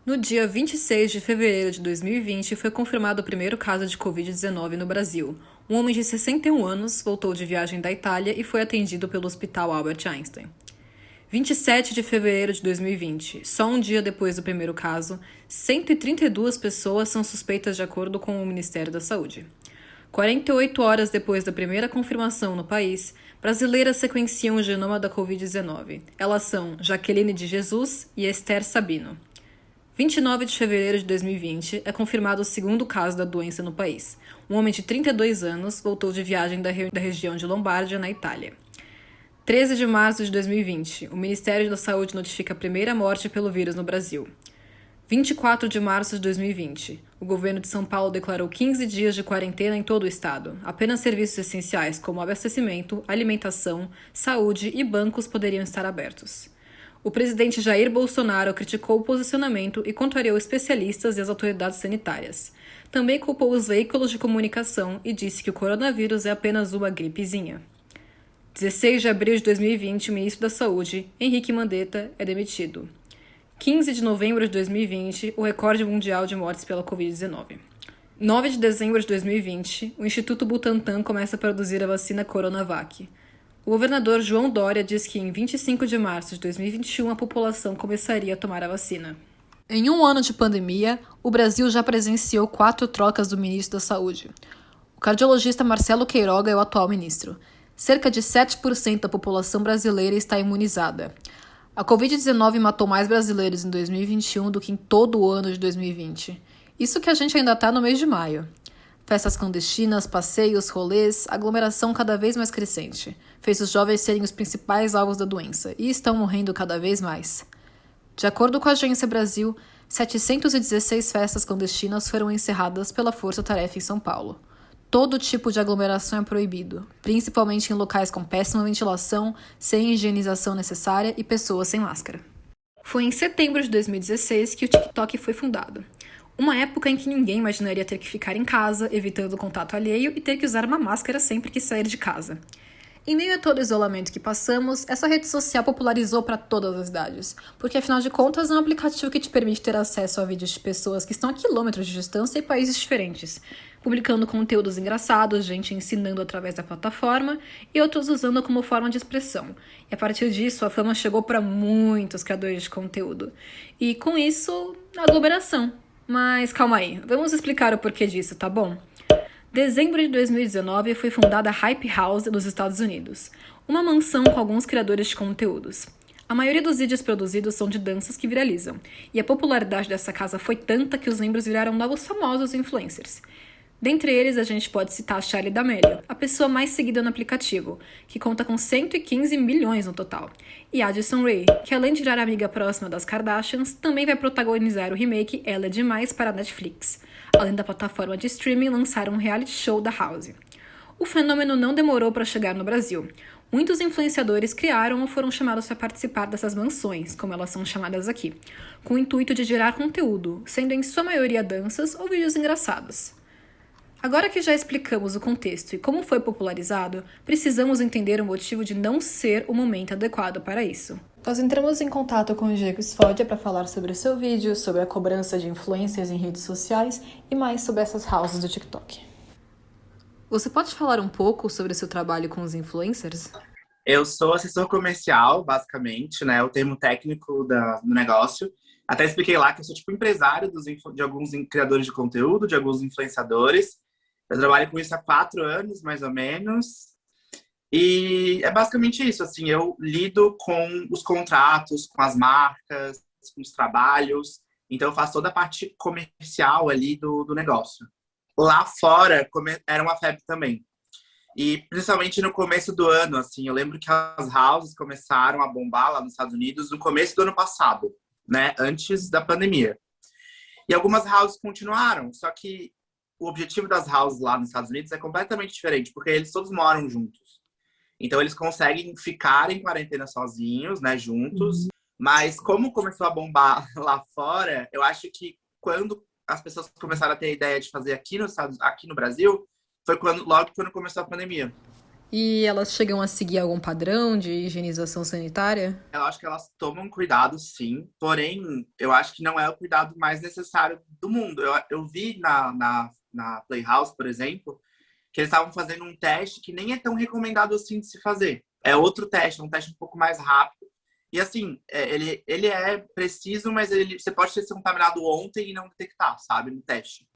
No dia 26 de fevereiro de 2020, foi confirmado o primeiro caso de Covid-19 no Brasil. Um homem de 61 anos voltou de viagem da Itália e foi atendido pelo Hospital Albert Einstein. 27 de fevereiro de 2020, só um dia depois do primeiro caso, 132 pessoas são suspeitas de acordo com o Ministério da Saúde. 48 horas depois da primeira confirmação no país, brasileiras sequenciam o genoma da Covid-19. Elas são Jaqueline de Jesus e Esther Sabino. 29 de fevereiro de 2020 é confirmado o segundo caso da doença no país. Um homem de 32 anos voltou de viagem da região de Lombardia, na Itália. 13 de março de 2020, o Ministério da Saúde notifica a primeira morte pelo vírus no Brasil. 24 de março de 2020, o governo de São Paulo declarou 15 dias de quarentena em todo o estado. Apenas serviços essenciais como abastecimento, alimentação, saúde e bancos poderiam estar abertos. O presidente Jair Bolsonaro criticou o posicionamento e contrariou especialistas e as autoridades sanitárias. Também culpou os veículos de comunicação e disse que o coronavírus é apenas uma gripezinha. 16 de abril de 2020, o ministro da Saúde, Henrique Mandetta, é demitido. 15 de novembro de 2020, o recorde mundial de mortes pela Covid-19. 9 de dezembro de 2020, o Instituto Butantan começa a produzir a vacina Coronavac. O governador João Dória diz que em 25 de março de 2021 a população começaria a tomar a vacina. Em um ano de pandemia, o Brasil já presenciou 4 trocas do ministro da Saúde. O cardiologista Marcelo Queiroga é o atual ministro. Cerca de 7% da população brasileira está imunizada. A Covid-19 matou mais brasileiros em 2021 do que em todo o ano de 2020. Isso que a gente ainda está no mês de maio. Festas clandestinas, passeios, rolês, aglomeração cada vez mais crescente. Fez os jovens serem os principais alvos da doença e estão morrendo cada vez mais. De acordo com a Agência Brasil, 716 festas clandestinas foram encerradas pela Força Tarefa em São Paulo. Todo tipo de aglomeração é proibido, principalmente em locais com péssima ventilação, sem higienização necessária e pessoas sem máscara. Foi em setembro de 2016 que o TikTok foi fundado. Uma época em que ninguém imaginaria ter que ficar em casa, evitando o contato alheio e ter que usar uma máscara sempre que sair de casa. Em meio a todo o isolamento que passamos, essa rede social popularizou para todas as idades, porque afinal de contas é um aplicativo que te permite ter acesso a vídeos de pessoas que estão a quilômetros de distância e países diferentes, publicando conteúdos engraçados, gente ensinando através da plataforma e outros usando como forma de expressão. E a partir disso, a fama chegou para muitos criadores de conteúdo. E com isso, a aglomeração. Mas calma aí, vamos explicar o porquê disso, tá bom? Dezembro de 2019 foi fundada a Hype House nos Estados Unidos, uma mansão com alguns criadores de conteúdos. A maioria dos vídeos produzidos são de danças que viralizam, e a popularidade dessa casa foi tanta que os membros viraram novos famosos influencers. Dentre eles, a gente pode citar a Charli D'Amelio, a pessoa mais seguida no aplicativo, que conta com 115 milhões no total, e Addison Rae, que além de virar amiga próxima das Kardashians, também vai protagonizar o remake Ela é Demais para a Netflix, além da plataforma de streaming lançar um reality show da House. O fenômeno não demorou para chegar no Brasil. Muitos influenciadores criaram ou foram chamados para participar dessas mansões, como elas são chamadas aqui, com o intuito de gerar conteúdo, sendo em sua maioria danças ou vídeos engraçados. Agora que já explicamos o contexto e como foi popularizado, precisamos entender o motivo de não ser o momento adequado para isso. Nós entramos em contato com o Diego Sfodia para falar sobre o seu vídeo, sobre a cobrança de influências em redes sociais e mais sobre essas houses do TikTok. Você pode falar um pouco sobre o seu trabalho com os influencers? Eu sou assessor comercial, basicamente, né? O termo técnico do negócio. Até expliquei lá que eu sou tipo empresário de alguns criadores de conteúdo, de alguns influenciadores. Eu trabalho com isso há 4 anos, mais ou menos. E é basicamente isso, assim, eu lido com os contratos, com as marcas, com os trabalhos. Então, eu faço toda a parte comercial ali do negócio. Lá fora, era uma febre também. E principalmente no começo do ano, assim, eu lembro que as houses começaram a bombar lá nos Estados Unidos no começo do ano passado, né? Antes da pandemia. E algumas houses continuaram, só que o objetivo das houses lá nos Estados Unidos é completamente diferente, porque eles todos moram juntos. Então, eles conseguem ficar em quarentena sozinhos, né, juntos. Mas como começou a bombar lá fora, eu acho que quando as pessoas começaram a ter a ideia de fazer aqui no Brasil, foi logo quando começou a pandemia. E elas chegam a seguir algum padrão de higienização sanitária? Eu acho que elas tomam cuidado, sim. Porém, eu acho que não é o cuidado mais necessário do mundo. Eu vi na Playhouse, por exemplo, que eles estavam fazendo um teste que nem é tão recomendado assim de se fazer. É outro teste, um teste um pouco mais rápido. E assim, ele é preciso, mas você pode ter se contaminado ontem e não detectar, sabe, no teste.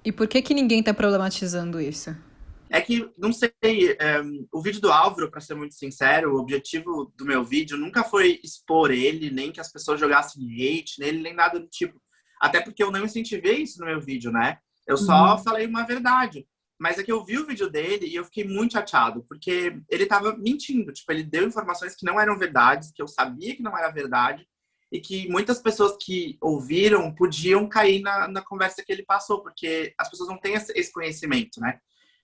E por que ninguém tá problematizando isso? É que, não sei, o vídeo do Álvaro, para ser muito sincero, o objetivo do meu vídeo nunca foi expor ele, nem que as pessoas jogassem hate nele, nem nada do tipo. Até porque eu não incentivei isso no meu vídeo, né? Eu só falei uma verdade. Mas é que eu vi o vídeo dele e eu fiquei muito chateado, porque ele tava mentindo. Tipo, ele deu informações que não eram verdades, que eu sabia que não era verdade, e que muitas pessoas que ouviram podiam cair na conversa que ele passou, porque as pessoas não têm esse conhecimento, né?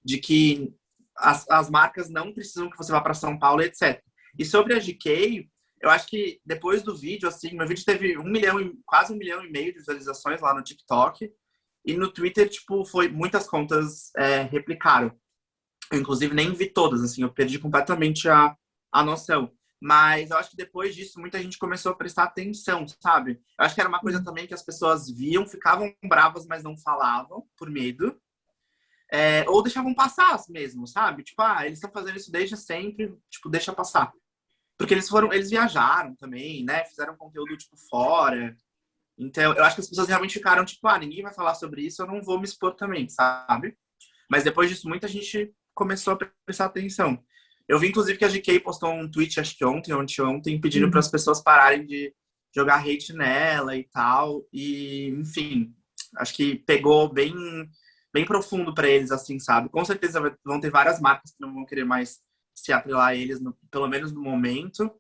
De que as marcas não precisam que você vá para São Paulo, etc. E sobre a GK, eu acho que depois do vídeo, assim, meu vídeo teve 1 milhão, quase 1,5 milhão de visualizações lá no TikTok. E no Twitter, tipo, foi muitas contas replicaram. Eu, inclusive, nem vi todas, assim, eu perdi completamente a noção. Mas eu acho que depois disso, muita gente começou a prestar atenção, sabe? Eu acho que era uma coisa também que as pessoas viam, ficavam bravas, mas não falavam, por medo. Ou deixavam passar mesmo, sabe? Tipo, eles estão fazendo isso desde sempre, tipo, deixa passar. Porque eles viajaram também, né? Fizeram conteúdo, tipo, fora. Então, eu acho que as pessoas realmente ficaram, tipo, ninguém vai falar sobre isso, eu não vou me expor também, sabe? Mas depois disso, muita gente começou a prestar atenção. Eu vi, inclusive, que a GK postou um tweet, acho que ontem, ontem, pedindo para as pessoas pararem de jogar hate nela e tal. E, enfim, acho que pegou bem profundo para eles, assim, sabe? Com certeza vão ter várias marcas que não vão querer mais se atrelar a eles, pelo menos no momento.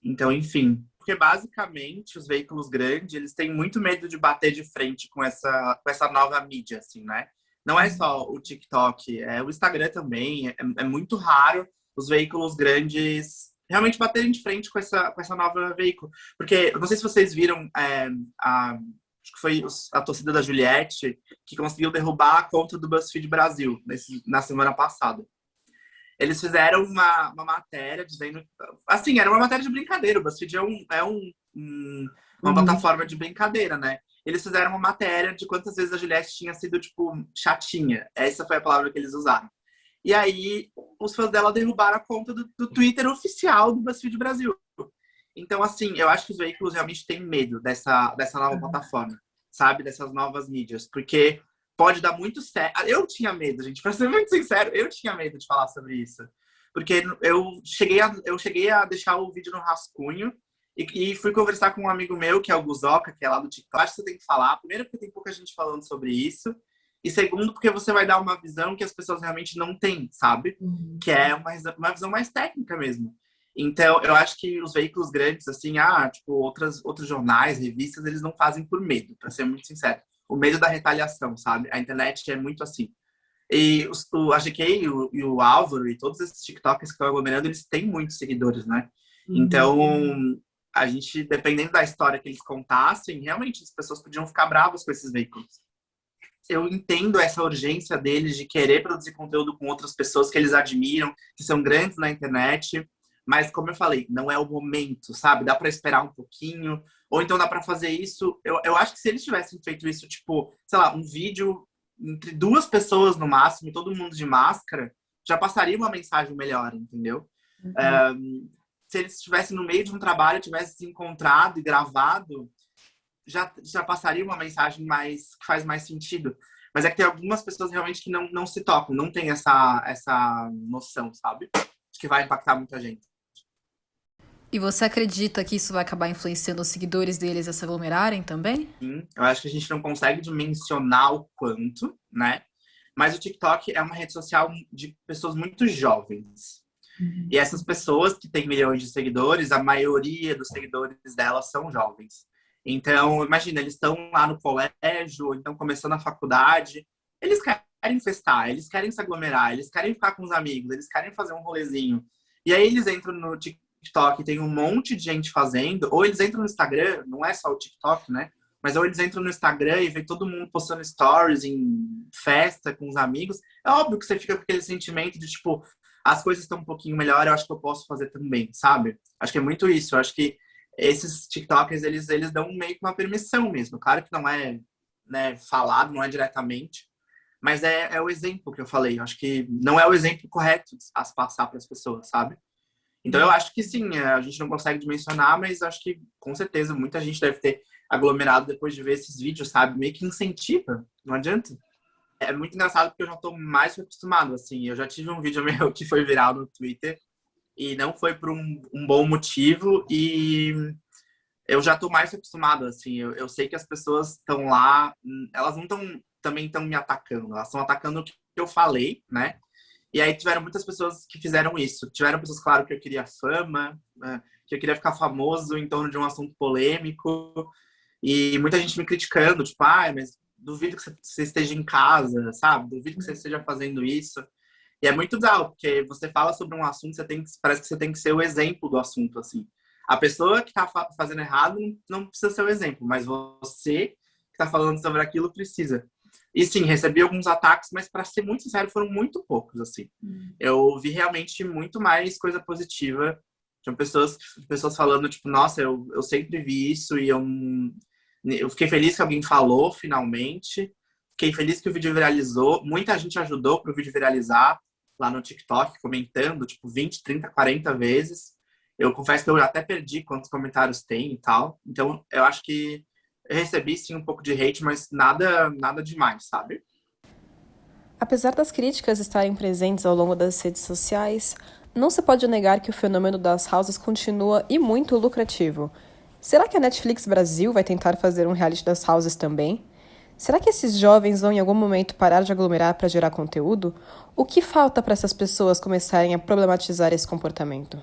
Então, enfim. Porque, basicamente, os veículos grandes, eles têm muito medo de bater de frente com essa nova mídia, assim, né? Não é só o TikTok, é o Instagram também. É muito raro os veículos grandes realmente baterem de frente com essa nova veículo. Porque, eu não sei se vocês viram acho que foi a torcida da Juliette que conseguiu derrubar a conta do BuzzFeed Brasil na semana passada. Eles fizeram uma matéria dizendo. Assim, era uma matéria de brincadeira. O BuzzFeed uma plataforma de brincadeira, né? Eles fizeram uma matéria de quantas vezes a Juliette tinha sido, tipo, chatinha. Essa foi a palavra que eles usaram. E aí, os fãs dela derrubaram a conta do Twitter oficial do BuzzFeed Brasil. Então, assim, eu acho que os veículos realmente têm medo dessa nova plataforma, sabe? Dessas novas mídias. Porque pode dar muito certo. Eu tinha medo, gente. Pra ser muito sincero, eu tinha medo de falar sobre isso. Porque eu cheguei a deixar o vídeo no rascunho e fui conversar com um amigo meu, que é o Guzoca, que é lá do TikTok. Acho que você tem que falar. Primeiro, porque tem pouca gente falando sobre isso. E segundo, porque você vai dar uma visão que as pessoas realmente não têm, sabe? Que é uma visão mais técnica mesmo. Então, eu acho que os veículos grandes, assim, tipo, outros jornais, revistas, eles não fazem por medo, pra ser muito sincero. O medo da retaliação, sabe? A internet é muito assim. E a GK e o Álvaro e todos esses TikTokers que estão aglomerando, eles têm muitos seguidores, né? Então, a gente, dependendo da história que eles contassem, realmente as pessoas podiam ficar bravas com esses veículos. Eu entendo essa urgência deles de querer produzir conteúdo com outras pessoas que eles admiram, que são grandes na internet, mas como eu falei, não é o momento, sabe? Dá para esperar um pouquinho, ou então dá para fazer isso. Eu acho que se eles tivessem feito isso, tipo, sei lá, um vídeo entre duas pessoas no máximo, todo mundo de máscara, já passaria uma mensagem melhor, entendeu? Se eles estivessem no meio de um trabalho, tivessem se encontrado e gravado, já passaria uma mensagem que faz mais sentido. Mas é que tem algumas pessoas realmente que não se tocam, não tem essa noção, sabe? Acho que vai impactar muita gente. E você acredita que isso vai acabar influenciando os seguidores deles a se aglomerarem também? Sim, eu acho que a gente não consegue dimensionar o quanto, né? Mas o TikTok é uma rede social de pessoas muito jovens. E essas pessoas que têm milhões de seguidores, a maioria dos seguidores delas são jovens. Então, imagina, eles estão lá no colégio, ou então começando a faculdade, eles querem festar, eles querem se aglomerar, eles querem ficar com os amigos, eles querem fazer um rolezinho. E aí eles entram no TikTok, tem um monte de gente fazendo, ou eles entram no Instagram, não é só o TikTok, né? Mas ou eles entram no Instagram e vê todo mundo postando stories em festa com os amigos. É óbvio que você fica com aquele sentimento de tipo, as coisas estão um pouquinho melhor, eu acho que eu posso fazer também, sabe? Acho que é muito isso. Eu acho que esses TikTokers, eles dão meio que uma permissão mesmo. Claro que não é, né, falado, não é diretamente, mas é o exemplo que eu falei. Eu acho que não é o exemplo correto a se passar para as pessoas, sabe? Então eu acho que sim, a gente não consegue dimensionar, mas acho que com certeza muita gente deve ter aglomerado depois de ver esses vídeos, sabe? Meio que incentiva, não adianta. É muito engraçado porque eu já tô mais acostumado, assim. Eu já tive um vídeo meu que foi viral no Twitter e não foi por um bom motivo e eu já tô mais acostumado, assim. Eu sei que as pessoas estão lá, elas não estão também estão me atacando, elas estão atacando o que eu falei, né? E aí tiveram muitas pessoas que fizeram isso. Tiveram pessoas, claro, que eu queria fama, né? Que eu queria ficar famoso em torno de um assunto polêmico. E muita gente me criticando, tipo, mas duvido que você esteja em casa, sabe? Duvido que você esteja fazendo isso. E é muito legal, porque você fala sobre um assunto, parece que você tem que ser o exemplo do assunto, assim. A pessoa que tá fazendo errado não precisa ser o exemplo, mas você que tá falando sobre aquilo precisa. E sim, recebi alguns ataques, mas para ser muito sincero, foram muito poucos, assim. Eu vi realmente muito mais coisa positiva. Tinham pessoas falando, tipo, nossa, eu sempre vi isso e eu fiquei feliz que alguém falou, finalmente. Fiquei feliz que o vídeo viralizou. Muita gente ajudou para o vídeo viralizar lá no TikTok, comentando, tipo, 20, 30, 40 vezes. Eu confesso que eu até perdi quantos comentários tem e tal. Então, eu acho que eu recebi, sim, um pouco de hate, mas nada demais, sabe? Apesar das críticas estarem presentes ao longo das redes sociais, não se pode negar que o fenômeno das houses continua e muito lucrativo. Será que a Netflix Brasil vai tentar fazer um reality das houses também? Será que esses jovens vão em algum momento parar de aglomerar para gerar conteúdo? O que falta para essas pessoas começarem a problematizar esse comportamento?